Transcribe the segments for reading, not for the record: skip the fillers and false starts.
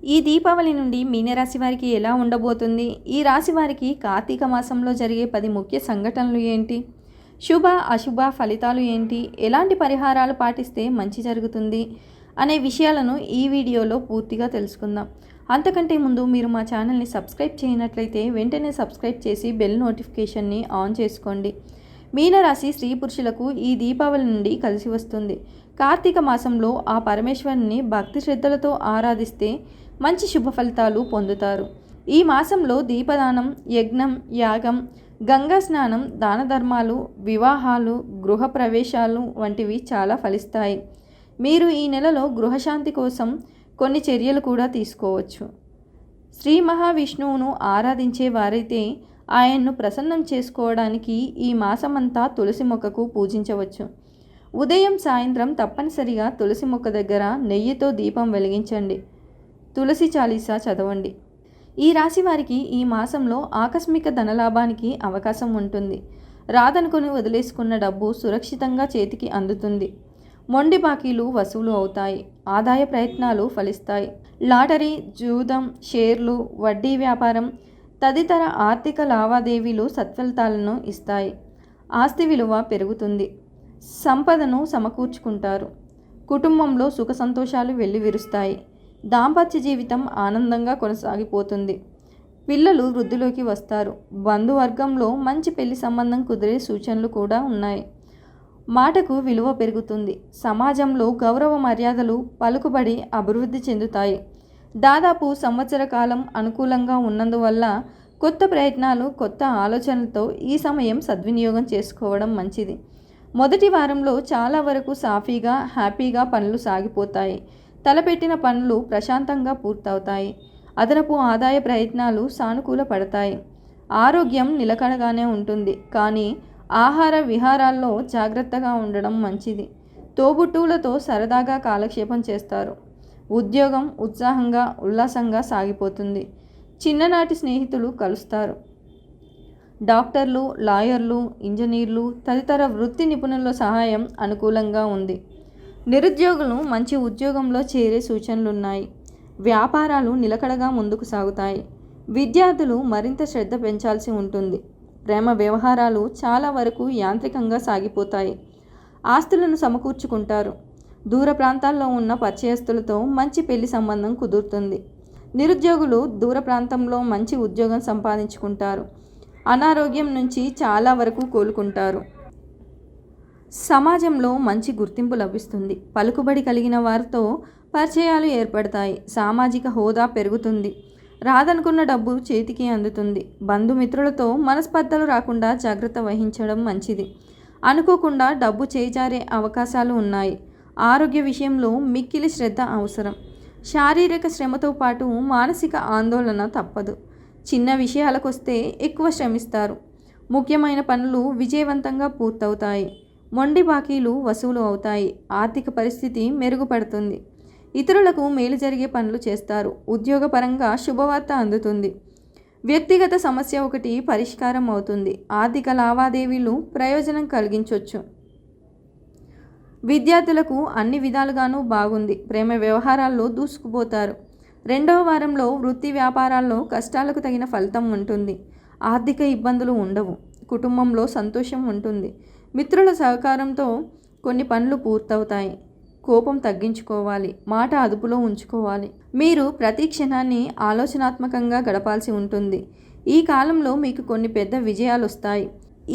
ఈ దీపావళి నుండి మీనరాశి వారికి ఎలా ఉండబోతుంది? ఈ రాశి వారికి కార్తీక మాసంలో జరిగే 10 ముఖ్య సంఘటనలు ఏంటి? శుభ, అశుభ ఫలితాలు ఏంటి? ఎలాంటి పరిహారాలు పాటిస్తే మంచి జరుగుతుంది? అనే విషయాలను ఈ వీడియోలో పూర్తిగా తెలుసుకుందాం. అంతకంటే ముందు మీరు మా ఛానల్ని సబ్స్క్రైబ్ చేయనట్లయితే వెంటనే సబ్స్క్రైబ్ చేసి బెల్ నోటిఫికేషన్ని ఆన్ చేసుకోండి. మీనరాశి స్త్రీ పురుషులకు ఈ దీపావళి నుండి కలిసి వస్తుంది. కార్తీక మాసంలో ఆ పరమేశ్వరుని భక్తి శ్రద్ధలతో ఆరాధిస్తే మంచి శుభ ఫలితాలు పొందుతారు. ఈ మాసంలో దీపదానం, యజ్ఞం, యాగం, గంగా స్నానం, దాన ధర్మాలు, వివాహాలు, గృహ ప్రవేశాలు వంటివి చాలా ఫలిస్తాయి. మీరు ఈ నెలలో గృహశాంతి కోసం కొన్ని చర్యలు కూడా తీసుకోవచ్చు. శ్రీ మహావిష్ణువును ఆరాధించే వారైతే ఆయన్ను ప్రసన్నం చేసుకోవడానికి ఈ మాసమంతా తులసి మొక్కకు పూజించవచ్చు. ఉదయం సాయంత్రం తప్పనిసరిగా తులసి మొక్క దగ్గర నెయ్యితో దీపం వెలిగించండి. తులసి చాలీసా చదవండి. ఈ రాశి వారికి ఈ మాసంలో ఆకస్మిక ధనలాభానికి అవకాశం ఉంటుంది. రాదనుకుని వదిలేసుకున్న డబ్బు సురక్షితంగా చేతికి అందుతుంది. మొండి బాకీలు వసూలు అవుతాయి. ఆదాయ ప్రయత్నాలు ఫలిస్తాయి. లాటరీ, జూదం, షేర్లు, వడ్డీ వ్యాపారం తదితర ఆర్థిక లావాదేవీలు సత్ఫలితాలను ఇస్తాయి. ఆస్తి విలువ పెరుగుతుంది. సంపదను సమకూర్చుకుంటారు. కుటుంబంలో సుఖ సంతోషాలు వెల్లివిరుస్తాయి. దాంపత్య జీవితం ఆనందంగా కొనసాగిపోతుంది. పిల్లలు వృద్ధిలోకి వస్తారు. బంధువర్గంలో మంచి పెళ్లి సంబంధం కుదిరే సూచనలు కూడా ఉన్నాయి. మాటకు విలువ పెరుగుతుంది. సమాజంలో గౌరవ మర్యాదలు, పలుకుబడి అభివృద్ధి చెందుతాయి. దాదాపు సంవత్సర కాలం అనుకూలంగా ఉన్నందువల్ల కొత్త ప్రయత్నాలు, కొత్త ఆలోచనలతో ఈ సమయం సద్వినియోగం చేసుకోవడం మంచిది. మొదటి వారంలో చాలా వరకు సాఫీగా, హ్యాపీగా పనులు సాగిపోతాయి. తలపెట్టిన పనులు ప్రశాంతంగా పూర్తవుతాయి. అదనపు ఆదాయ ప్రయత్నాలు సానుకూల పడతాయి. ఆరోగ్యం నిలకడగానే ఉంటుంది. కానీ ఆహార విహారాల్లో జాగ్రత్తగా ఉండడం మంచిది. తోబుట్టువులతో సరదాగా కాలక్షేపం చేస్తారు. ఉద్యోగం ఉత్సాహంగా, ఉల్లాసంగా సాగిపోతుంది. చిన్ననాటి స్నేహితులు కలుస్తారు. డాక్టర్లు, లాయర్లు, ఇంజనీర్లు తదితర వృత్తి నిపుణుల సహాయం అనుకూలంగా ఉంది. నిరుద్యోగులు మంచి ఉద్యోగంలో చేరే సూచనలున్నాయి. వ్యాపారాలు నిలకడగా ముందుకు సాగుతాయి. విద్యార్థులు మరింత శ్రద్ధ పెంచాల్సి ఉంటుంది. ప్రేమ వ్యవహారాలు చాలా వరకు యాంత్రికంగా సాగిపోతాయి. ఆస్తులను సమకూర్చుకుంటారు. దూర ప్రాంతాల్లో ఉన్న పరిచయస్తులతో మంచి పెళ్లి సంబంధం కుదురుతుంది. నిరుద్యోగులు దూర ప్రాంతంలో మంచి ఉద్యోగం సంపాదించుకుంటారు. అనారోగ్యం నుంచి చాలా వరకు కోలుకుంటారు. సమాజంలో మంచి గుర్తింపు లభిస్తుంది. పలుకుబడి కలిగిన వారితో పరిచయాలు ఏర్పడతాయి. సామాజిక హోదా పెరుగుతుంది. రాదనుకున్న డబ్బు చేతికి అందుతుంది. బంధుమిత్రులతో మనస్పర్ధలు రాకుండా జాగ్రత్త వహించడం మంచిది. అనుకోకుండా డబ్బు చేజారే అవకాశాలు ఉన్నాయి. ఆరోగ్య విషయంలో మిక్కిలి శ్రద్ధ అవసరం. శారీరక శ్రమతో పాటు మానసిక ఆందోళన తప్పదు. చిన్న విషయాలకొస్తే ఎక్కువ శ్రమిస్తారు. ముఖ్యమైన పనులు విజయవంతంగా పూర్తవుతాయి. మొండి బాకీలు వసూలు అవుతాయి. ఆర్థిక పరిస్థితి మెరుగుపడుతుంది. ఇతరులకు మేలు జరిగే పనులు చేస్తారు. ఉద్యోగపరంగా శుభవార్త అందుతుంది. వ్యక్తిగత సమస్య ఒకటి పరిష్కారం అవుతుంది. ఆర్థిక లావాదేవీలు ప్రయోజనం కలిగించవచ్చు. విద్యార్థులకు అన్ని విధాలుగానూ బాగుంది. ప్రేమ వ్యవహారాల్లో దూసుకుపోతారు. రెండవ వారంలో వృత్తి వ్యాపారాల్లో కష్టాలకు తగిన ఫలితం ఉంటుంది. ఆర్థిక ఇబ్బందులు ఉండవు. కుటుంబంలో సంతోషం ఉంటుంది. మిత్రుల సహకారంతో కొన్ని పనులు పూర్తవుతాయి. కోపం తగ్గించుకోవాలి. మాట అదుపులో ఉంచుకోవాలి. మీరు ప్రతి క్షణాన్ని ఆలోచనాత్మకంగా గడపాల్సి ఉంటుంది. ఈ కాలంలో మీకు కొన్ని పెద్ద విజయాలు వస్తాయి.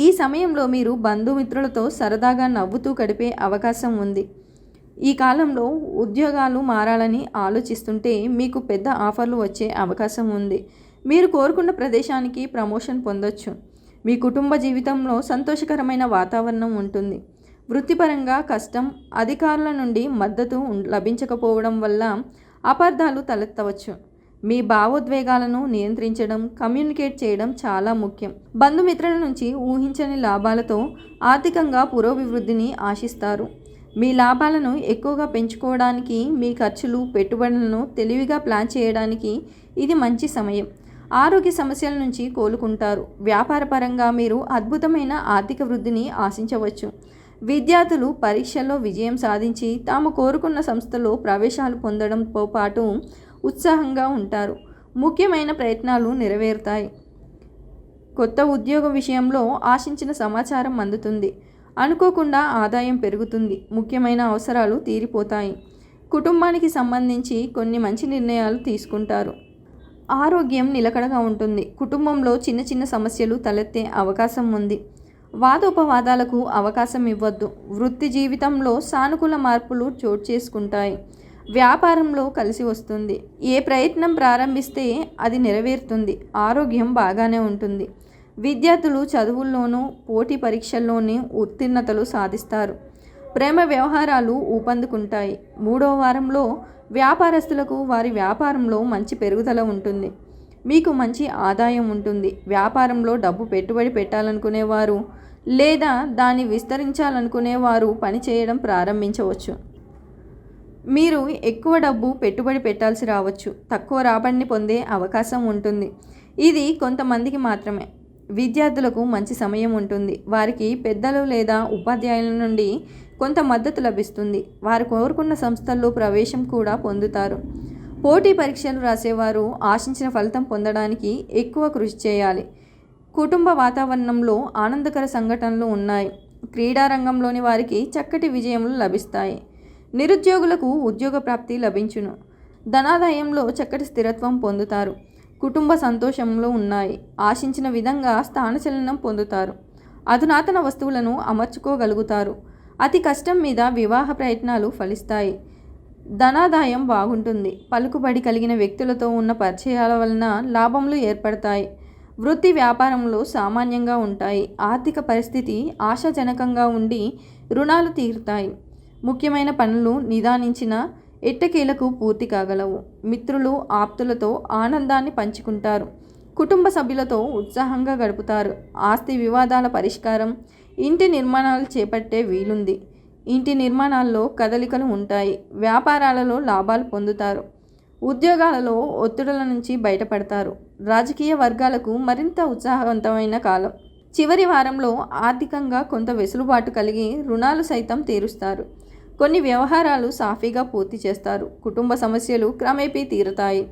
ఈ సమయంలో మీరు బంధుమిత్రులతో సరదాగా నవ్వుతూ గడిపే అవకాశం ఉంది. ఈ కాలంలో ఉద్యోగాలు మారాలని ఆలోచిస్తుంటే మీకు పెద్ద ఆఫర్లు వచ్చే అవకాశం ఉంది. మీరు కోరుకున్న ప్రదేశానికి ప్రమోషన్ పొందొచ్చు. మీ కుటుంబ జీవితంలో సంతోషకరమైన వాతావరణం ఉంటుంది. వృత్తిపరంగా కష్టం, అధికారుల నుండి మద్దతు లభించకపోవడం వల్ల అపార్థాలు తలెత్తవచ్చు. మీ భావోద్వేగాలను నియంత్రించడం, కమ్యూనికేట్ చేయడం చాలా ముఖ్యం. బంధుమిత్రుల నుంచి ఊహించని లాభాలతో ఆర్థికంగా పురోభివృద్ధిని ఆశిస్తారు. మీ లాభాలను ఎక్కువగా పెంచుకోవడానికి, మీ ఖర్చులు, పెట్టుబడులను తెలివిగా ప్లాన్ చేయడానికి ఇది మంచి సమయం. ఆరోగ్య సమస్యల నుంచి కోలుకుంటారు. వ్యాపారపరంగా మీరు అద్భుతమైన ఆర్థిక వృద్ధిని ఆశించవచ్చు. విద్యార్థులు పరీక్షల్లో విజయం సాధించి తాము కోరుకున్న సంస్థలో ప్రవేశాలు పొందడంతో పాటు ఉత్సాహంగా ఉంటారు. ముఖ్యమైన ప్రయత్నాలు నెరవేరుతాయి. కొత్త ఉద్యోగం విషయంలో ఆశించిన సమాచారం అందుతుంది. అనుకోకుండా ఆదాయం పెరుగుతుంది. ముఖ్యమైన అవసరాలు తీరిపోతాయి. కుటుంబానికి సంబంధించి కొన్ని మంచి నిర్ణయాలు తీసుకుంటారు. ఆరోగ్యం నిలకడగా ఉంటుంది. కుటుంబంలో చిన్న చిన్న సమస్యలు తలెత్తే అవకాశం ఉంది. వాదోపవాదాలకు అవకాశం ఇవ్వద్దు. వృత్తి జీవితంలో సానుకూల మార్పులు చోటు చేసుకుంటాయి. వ్యాపారంలో కలిసి వస్తుంది. ఏ ప్రయత్నం ప్రారంభిస్తే అది నెరవేరుతుంది. ఆరోగ్యం బాగానే ఉంటుంది. విద్యార్థులు చదువుల్లోనూ పోటీ పరీక్షల్లోనూ ఉత్తీర్ణతలు సాధిస్తారు. ప్రేమ వ్యవహారాలు ఊపందుకుంటాయి. 3వ వారంలో వ్యాపారస్తులకు వారి వ్యాపారంలో మంచి పెరుగుదల ఉంటుంది. మీకు మంచి ఆదాయం ఉంటుంది. వ్యాపారంలో డబ్బు పెట్టుబడి పెట్టాలనుకునేవారు లేదా దాన్ని విస్తరించాలనుకునేవారు పనిచేయడం ప్రారంభించవచ్చు. మీరు ఎక్కువ డబ్బు పెట్టుబడి పెట్టాల్సి రావచ్చు. తక్కువ రాబడిని పొందే అవకాశం ఉంటుంది. ఇది కొంతమందికి మాత్రమే. విద్యార్థులకు మంచి సమయం ఉంటుంది. వారికి పెద్దలు లేదా ఉపాధ్యాయుల నుండి కొంత మద్దతు లభిస్తుంది. వారు కోరుకున్న సంస్థల్లో ప్రవేశం కూడా పొందుతారు. పోటీ పరీక్షలు రాసేవారు ఆశించిన ఫలితం పొందడానికి ఎక్కువ కృషి చేయాలి. కుటుంబ వాతావరణంలో ఆనందకర సంఘటనలు ఉన్నాయి. క్రీడా రంగంలోని వారికి చక్కటి విజయములు లభిస్తాయి. నిరుద్యోగులకు ఉద్యోగ ప్రాప్తి లభించును. ధనాదాయంలో చక్కటి స్థిరత్వం పొందుతారు. కుటుంబ సంతోషంలో ఉన్నాయి. ఆశించిన విధంగా స్థానచలనం పొందుతారు. అధునాతన వస్తువులను అమర్చుకోగలుగుతారు. అతి కష్టం మీద వివాహ ప్రయత్నాలు ఫలిస్తాయి. ధనాదాయం బాగుంటుంది. పలుకుబడి కలిగిన వ్యక్తులతో ఉన్న పరిచయాల వలన లాభములు ఏర్పడతాయి. వృత్తి వ్యాపారంలో సామాన్యంగా ఉంటాయి. ఆర్థిక పరిస్థితి ఆశాజనకంగా ఉండి రుణాలు తీరుతాయి. ముఖ్యమైన పనులు నిదానించిన ఎట్టకేలకు పూర్తి కాగలవు. మిత్రులు ఆప్తులతో ఆనందాన్ని పంచుకుంటారు. కుటుంబ సభ్యులతో ఉత్సాహంగా గడుపుతారు. ఆస్తి వివాదాల పరిష్కారం. ఇంటి నిర్మాణాలు చేపట్టే వీలుంది. ఇంటి నిర్మాణాల్లో కదలికలు ఉంటాయి. వ్యాపారాలలో లాభాలు పొందుతారు. ఉద్యోగాలలో ఒత్తిడుల నుంచి బయటపడతారు. రాజకీయ వర్గాలకు మరింత ఉత్సాహవంతమైన కాలం. చివరి వారంలో ఆర్థికంగా కొంత వెసులుబాటు కలిగి రుణాలు సైతం తీరుస్తారు. కొన్ని వ్యవహారాలు సాఫీగా పూర్తి చేస్తారు. కుటుంబ సమస్యలు క్రమేపీ తీరుతాయి.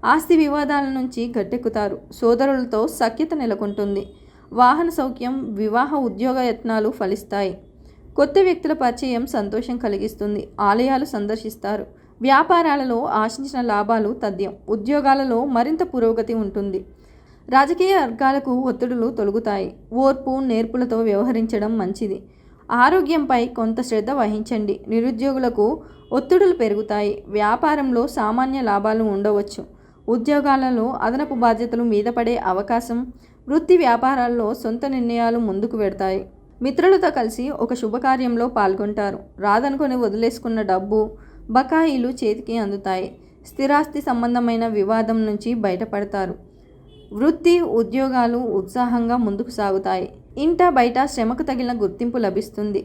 ఆస్తి వివాదాల నుంచి గట్టెక్కుతారు. సోదరులతో సఖ్యత నెలకొంటుంది. వాహన సౌఖ్యం. వివాహ ఉద్యోగ యత్నాలు ఫలిస్తాయి. కొత్త వ్యక్తుల పరిచయం సంతోషం కలిగిస్తుంది. ఆలయాలు సందర్శిస్తారు. వ్యాపారాలలో ఆశించిన లాభాలు తథ్యం. ఉద్యోగాలలో మరింత పురోగతి ఉంటుంది. రాజకీయ వర్గాలకు ఒత్తిడులు తొలగుతాయి. ఓర్పు నేర్పులతో వ్యవహరించడం మంచిది. ఆరోగ్యంపై కొంత శ్రద్ధ వహించండి. నిరుద్యోగులకు ఒత్తిడులు పెరుగుతాయి. వ్యాపారంలో సామాన్య లాభాలు ఉండవచ్చు. ఉద్యోగాలలో అదనపు బాధ్యతలు మీద పడే అవకాశం. వృత్తి వ్యాపారాల్లో సొంత నిర్ణయాలు ముందుకు వెడతాయి. మిత్రులతో కలిసి ఒక శుభకార్యంలో పాల్గొంటారు. రాదనుకొని వదిలేసుకున్న డబ్బు బకాయిలు చేతికి అందుతాయి. స్థిరాస్తి సంబంధమైన వివాదం నుంచి బయటపడతారు. వృత్తి ఉద్యోగాలు ఉత్సాహంగా ముందుకు సాగుతాయి. ఇంట బయట శ్రమకు తగిన గుర్తింపు లభిస్తుంది.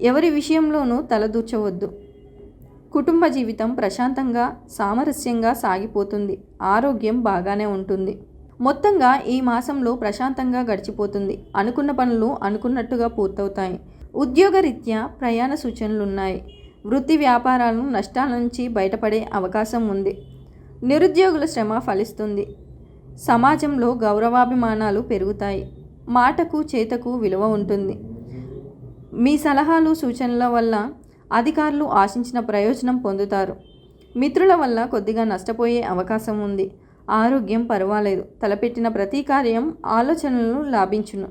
ఎవరి విషయంలోనూ తలదూర్చవద్దు. కుటుంబ జీవితం ప్రశాంతంగా సామరస్యంగా సాగిపోతుంది. ఆరోగ్యం బాగానే ఉంటుంది. మొత్తంగా ఈ మాసంలో ప్రశాంతంగా గడిచిపోతుంది. అనుకున్న పనులు అనుకున్నట్టుగా పూర్తవుతాయి. ఉద్యోగరీత్యా ప్రయాణ సూచనలున్నాయి. వృత్తి వ్యాపారాలను నష్టాల నుంచి బయటపడే అవకాశం ఉంది. నిరుద్యోగుల శ్రమ ఫలిస్తుంది. సమాజంలో గౌరవాభిమానాలు పెరుగుతాయి. మాటకు చేతకు విలువ ఉంటుంది. మీ సలహాలు సూచనల వల్ల అధికారులు ఆశించిన ప్రయోజనం పొందుతారు. మిత్రుల వల్ల కొద్దిగా నష్టపోయే అవకాశం ఉంది. ఆరోగ్యం పర్వాలేదు. తలపెట్టిన ప్రతి కార్యం ఆలోచనలను లాభించును.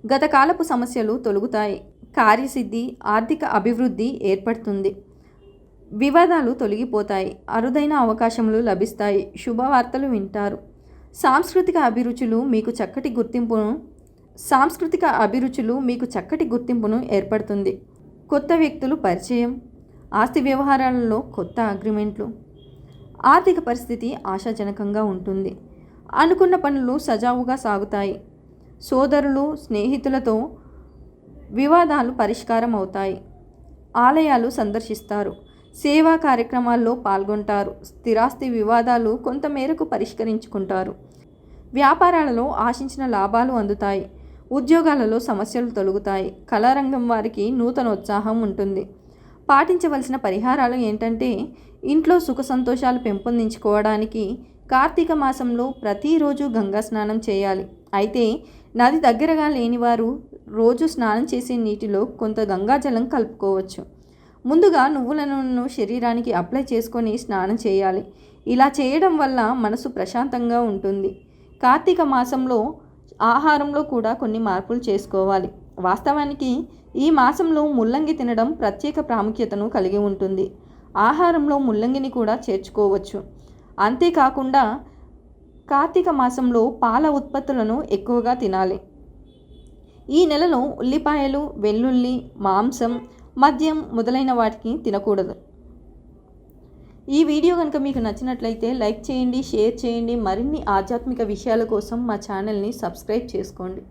గతకాలపు సమస్యలు తొలగుతాయి. కార్యసిద్ధి ఆర్థిక అభివృద్ధి ఏర్పడుతుంది. వివాదాలు తొలగిపోతాయి. అరుదైన అవకాశములు లభిస్తాయి. శుభవార్తలు వింటారు. సాంస్కృతిక అభిరుచులు మీకు చక్కటి గుర్తింపును ఏర్పడుతుంది. కొత్త వ్యక్తులు పరిచయం. ఆస్తి వ్యవహారాలలో కొత్త అగ్రిమెంట్లు. ఆర్థిక పరిస్థితి ఆశాజనకంగా ఉంటుంది. అనుకున్న పనులు సజావుగా సాగుతాయి. సోదరులు స్నేహితులతో వివాదాలు పరిష్కారం అవుతాయి. ఆలయాలు సందర్శిస్తారు. సేవా కార్యక్రమాల్లో పాల్గొంటారు. స్థిరాస్తి వివాదాలు కొంతమేరకు పరిష్కరించుకుంటారు. వ్యాపారాలలో ఆశించిన లాభాలు అందుతాయి. ఉద్యోగాలలో సమస్యలు తొలగుతాయి. కళారంగం వారికి నూతన ఉత్సాహం ఉంటుంది. పాటించవలసిన పరిహారాలు ఏంటంటే ఇంట్లో సుఖ సంతోషాలు పెంపొందించుకోవడానికి కార్తీక మాసంలో ప్రతిరోజు గంగా స్నానం చేయాలి. అయితే నది దగ్గరగా లేనివారు రోజు స్నానం చేసే నీటిలో కొంత గంగాజలం కలుపుకోవచ్చు. ముందుగా నువ్వుల నూనెను శరీరానికి అప్లై చేసుకొని స్నానం చేయాలి. ఇలా చేయడం వల్ల మనసు ప్రశాంతంగా ఉంటుంది. కార్తీక మాసంలో ఆహారంలో కూడా కొన్ని మార్పులు చేసుకోవాలి. వాస్తవానికి ఈ మాసంలో ముల్లంగి తినడం ప్రత్యేక ప్రాముఖ్యతను కలిగి ఉంటుంది. ఆహారంలో ముల్లంగిని కూడా చేర్చుకోవచ్చు. అంతేకాకుండా కార్తీక మాసంలో పాల ఉత్పత్తులను ఎక్కువగా తినాలి. ఈ నెలలో ఉల్లిపాయలు, వెల్లుల్లి, మాంసం, మద్యం మొదలైన వాటికి తినకూడదు. ఈ వీడియో కనుక మీకు నచ్చినట్లయితే లైక్ చేయండి, షేర్ చేయండి. మరిన్ని ఆధ్యాత్మిక విషయాల కోసం మా ఛానల్ని సబ్స్క్రైబ్ చేసుకోండి.